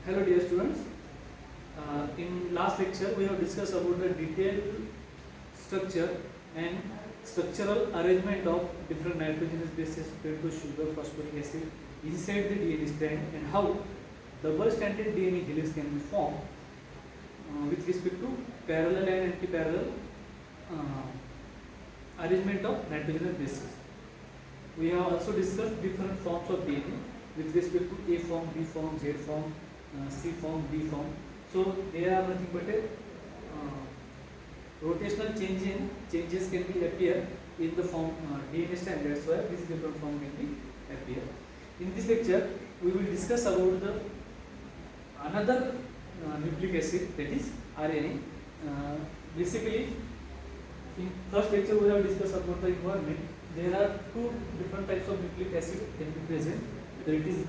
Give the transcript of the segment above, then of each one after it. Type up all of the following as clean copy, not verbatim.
Hello dear students. In last lecture we have discussed about the detailed structure and structural arrangement of different nitrogenous bases paired to sugar, phosphoric acid inside the DNA strand and how double-stranded DNA helix can be formed with respect to parallel and anti-parallel arrangement of nitrogenous bases. We have also discussed different forms of DNA with respect to A form, B form, Z form, C form, D form. So they are nothing but a rotational changes can be appear in the form DNA strand. That's why this different form can be appear. In this lecture, we will discuss about the another nucleic acid, that is RNA. Basically, in first lecture we have discussed about the environment. There are two different types of nucleic acid can be present. Whether it is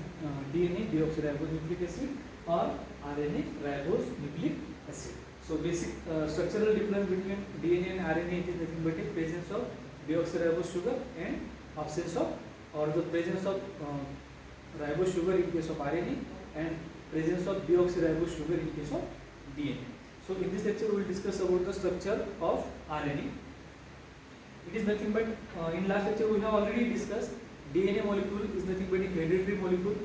DNA deoxyribonucleic acid or RNA ribose nucleic acid. So basic structural difference between DNA and RNA is nothing but a presence of deoxyribose sugar and absence of, or the presence of ribose sugar in case of RNA and presence of deoxyribose sugar in case of DNA. So in this lecture we will discuss about the structure of RNA. It is nothing but in last lecture we have already discussed DNA molecule is nothing but a hereditary molecule.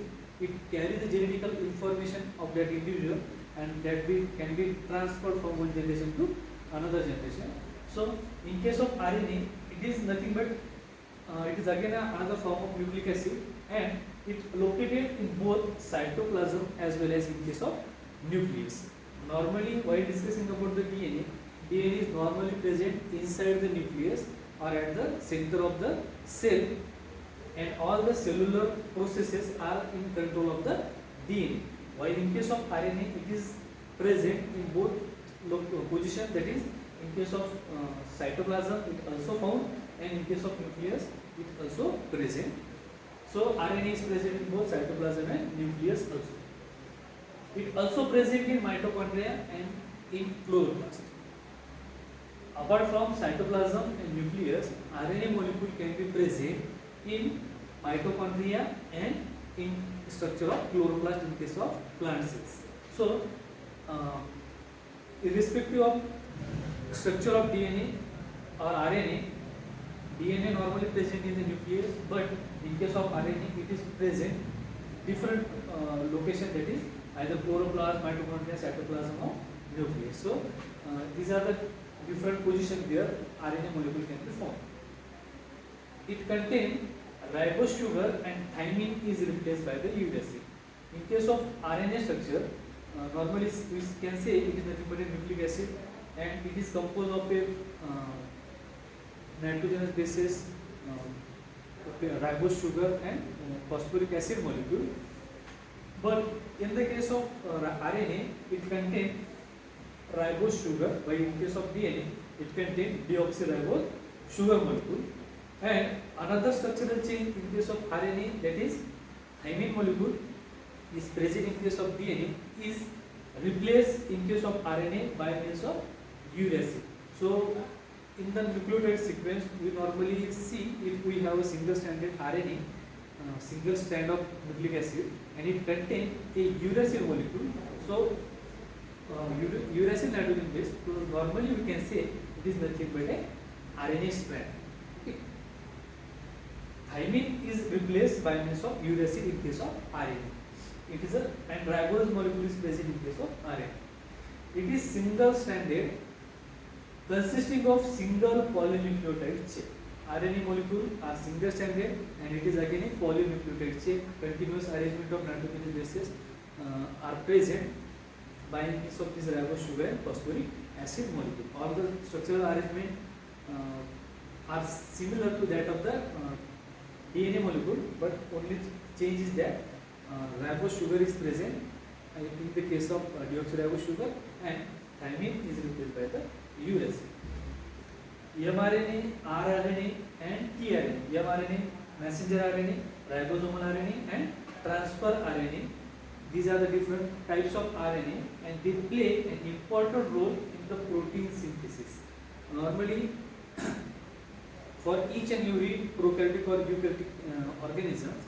It carries the genetical information of that individual and that can be transferred from one generation to another generation. So in case of RNA, it is nothing but it is again another form of nucleic acid and it located in both cytoplasm as well as in case of nucleus. Normally while discussing about the DNA is normally present inside the nucleus or at the center of the cell, and all the cellular processes are in control of the DNA. While in case of RNA, it is present in both position, that is in case of cytoplasm it also found and in case of nucleus it also present. So RNA is present in both cytoplasm and nucleus also. It also present in mitochondria and in chloroplast. Apart from cytoplasm and nucleus, RNA molecule can be present in mitochondria and in structure of chloroplast in case of plant cells. So, irrespective of structure of DNA or RNA, DNA normally present in the nucleus, but in case of RNA, it is present different location, that is either chloroplast, mitochondria, cytoplasm or nucleus. So, these are the different positions where RNA molecule can be formed. It contains ribose sugar and thymine is replaced by the uracil. In case of RNA structure, normally we can say it is nothing but a nucleic acid and it is composed of a nitrogenous bases, ribose sugar and phosphoric acid molecule. But in the case of RNA, it contains ribose sugar, while in case of DNA, it contains deoxyribose sugar molecule. And another structural change in case of RNA, that is thymine molecule is present in case of DNA, is replaced in case of RNA by means of uracil. So in the nucleotide sequence, we normally see if we have a single stranded RNA, single strand of nucleic acid, and it contains a uracil molecule. So uracil nitrogen base, so normally we can say it is nothing but a RNA strand. Okay. Thymine is replaced by means of uracil in case of RNA. It is and ribose molecule is present in case of RNA. It is single stranded, consisting of single polynucleotide chain. RNA molecule are single stranded and it is again a polynucleotide chain. Continuous arrangement of nitrogenous bases are present by means of this ribose sugar and phosphoric acid molecule. All the structural arrangement are similar to that of the DNA molecule, but only change is that ribose sugar is present in the case of deoxyribose sugar and thymine is replaced by the uracil. mRNA, rRNA and tRNA. mRNA, messenger RNA, ribosomal RNA and transfer RNA. These are the different types of RNA and they play an important role in the protein synthesis. Normally, for each and every prokaryotic or eukaryotic organisms,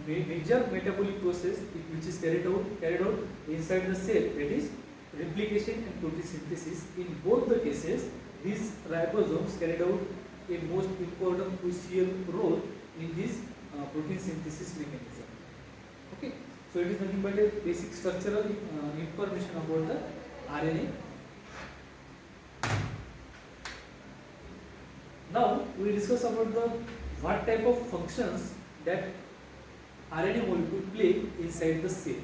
major metabolic process which is carried out inside the cell, that is replication and protein synthesis. In both the cases, these ribosomes carried out a most important crucial role in this protein synthesis mechanism. Okay, so it is nothing but a basic structural information about the RNA. Now we will discuss about the what type of functions that RNA molecule play inside the cell.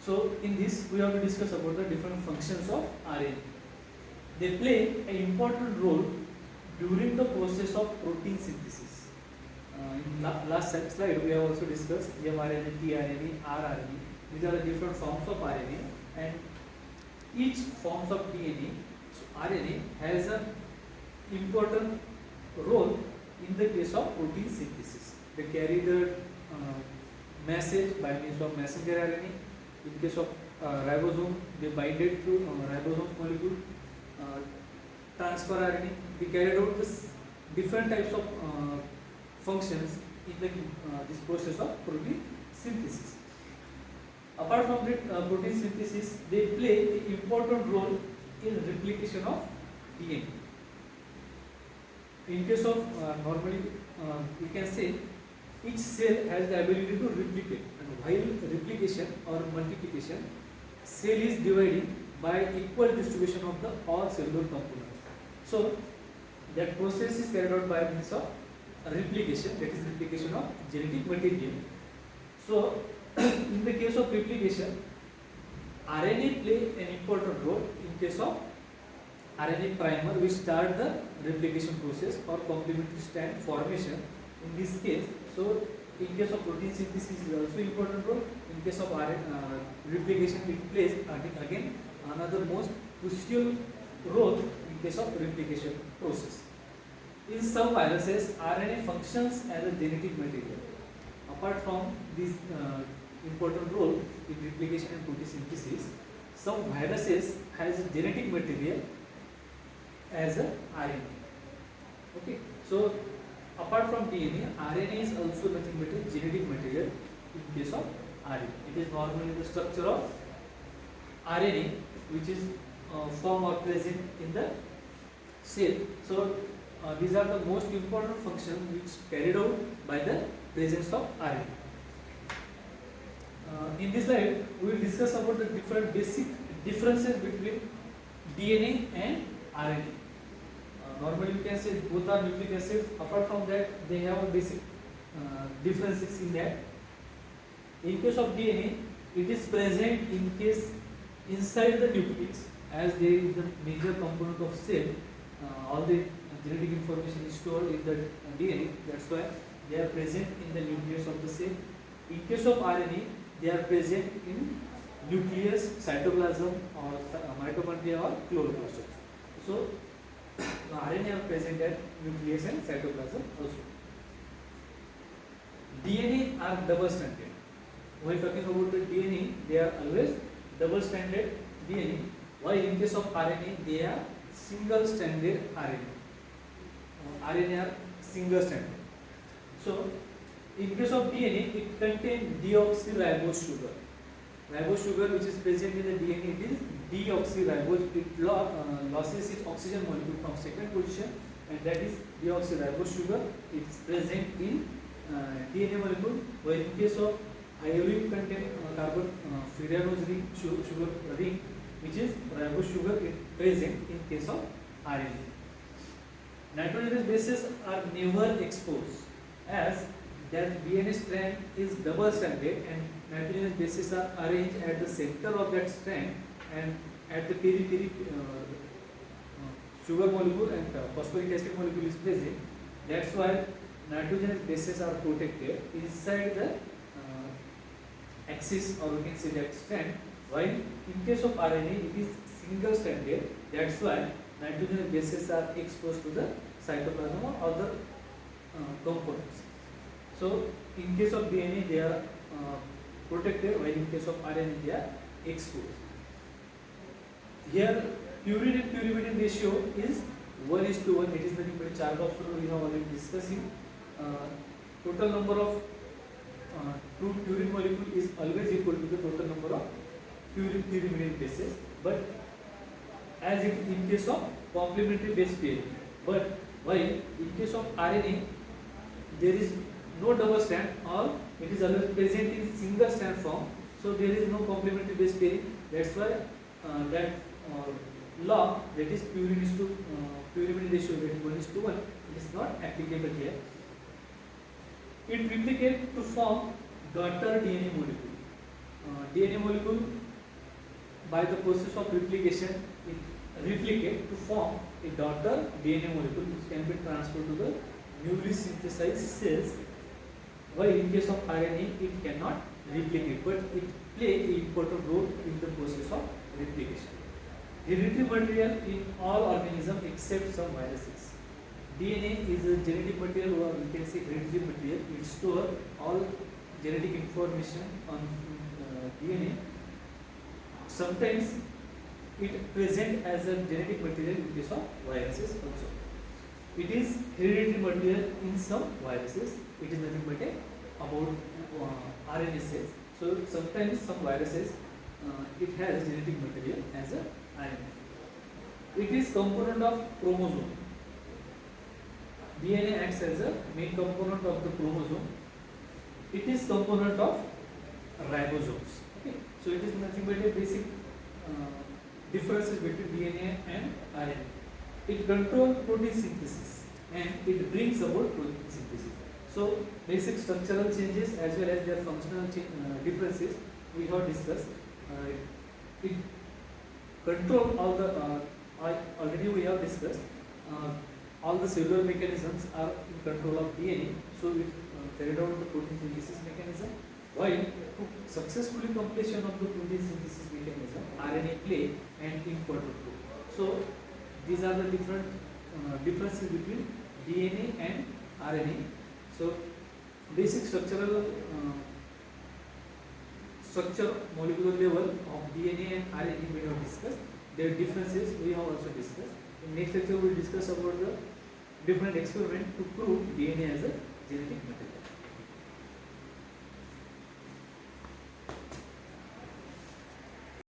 So in this we have to discuss about the different functions of RNA. They play an important role during the process of protein synthesis. In last slide we have also discussed mRNA, tRNA, rRNA. These are the different forms of RNA, and each forms of DNA, so RNA has an important role in the case of protein synthesis. They carry the message by means of messenger RNA. In case of ribosome, they bind it to ribosome molecule. Transfer RNA, they carried out this different types of functions in the this process of protein synthesis. Apart from that protein synthesis, they play an important role in replication of DNA. In case of normally we can say each cell has the ability to replicate, and while replication or multiplication, cell is dividing by equal distribution of the all cellular components. So that process is carried out by means of replication, that is replication of genetic material. So in the case of replication, RNA play an important role. In case of RNA primer, we start the replication process or complementary strand formation in this case. So in case of protein synthesis is also important role. In case of replication, it plays again another most crucial role in case of replication process. In some viruses, RNA functions as a genetic material. Apart from this important role in replication and protein synthesis, some viruses has a genetic material as a RNA. Okay, so apart from DNA, RNA is also nothing but a genetic material in case of RNA. It is normally the structure of RNA which is formed or present in the cell. So these are the most important functions which carried out by the presence of RNA. In this slide, we will discuss about the different basic differences between DNA and RNA. Normally you can say both are nucleic acids. Apart from that, they have basic differences in that. In case of DNA, it is present in case inside the nucleus, as there is the major component of cell. All the genetic information is stored in the DNA. That's why they are present in the nucleus of the cell. In case of RNA, they are present in nucleus, cytoplasm, or mitochondria or chloroplast. So RNA are present at nucleus and cytoplasm also. DNA are double-stranded. When talking about the DNA, they are always double-stranded DNA. While in case of RNA, they are single-stranded RNA. RNA are single-stranded. So in case of DNA, it contains deoxyribose sugar. Ribose sugar which is present in the DNA, it is deoxyribose. It loses its oxygen molecule from second position, and that is deoxyribose sugar. It's present in DNA molecule. Where in case of iodine contain carbon furanose ring, sugar ring, which is ribose sugar, it present in case of RNA. Nitrogenous bases are never exposed, as that DNA strand is double-stranded and nitrogenous bases are arranged at the center of that strand, and at the periphery sugar molecule and phosphoric acid molecule is present. That's why nitrogenous bases are protected inside the axis, or we can say that strand, while in case of RNA it is single-stranded. That's why nitrogenous bases are exposed to the cytoplasm or other components. So in case of DNA they are protected, while in case of RNA they are exposed. Here purine and pyrimidine ratio is 1:1. It is nothing but a Chargaff rule we have already discussed. Total number of true purine molecule is always equal to the total number of pyrimidine bases, but as in case of complementary base pairing. But while in case of RNA, there is no double strand, or it is always present in single strand form, so there is no complementary base pairing. That's why that law, that is pyrimidine ratio, that is 1:1, it is not applicable here. It replicates to form daughter DNA molecule. DNA molecule, by the process of replication, it replicate to form a daughter DNA molecule which can be transferred to the newly synthesized cells. While in case of RNA, it cannot replicate, but it play an important role in the process of replication. Hereditary material in all organisms except some viruses. DNA is a genetic material, or we can say hereditary material. It stores all genetic information on DNA. Sometimes it present as a genetic material in case of viruses also. It is hereditary material in some viruses. It is nothing but about RNA cells. So sometimes some viruses it has genetic material as a RNA. It is component of chromosome. DNA acts as a main component of the chromosome. It is component of ribosomes. Okay, so it is nothing but a basic differences between DNA and RNA. It controls protein synthesis and it brings about protein synthesis. So basic structural changes as well as their functional differences we have discussed. It control all the already we have discussed. All the cellular mechanisms are in control of DNA, so it carried out the protein synthesis mechanism. While to successfully completion of the protein synthesis mechanism, RNA play an important role. So these are the different differences between DNA and RNA. So basic structural structure molecular level of DNA and RNA we have discussed. Their differences we have also discussed. In next lecture we will discuss about the different experiment to prove DNA as a genetic material.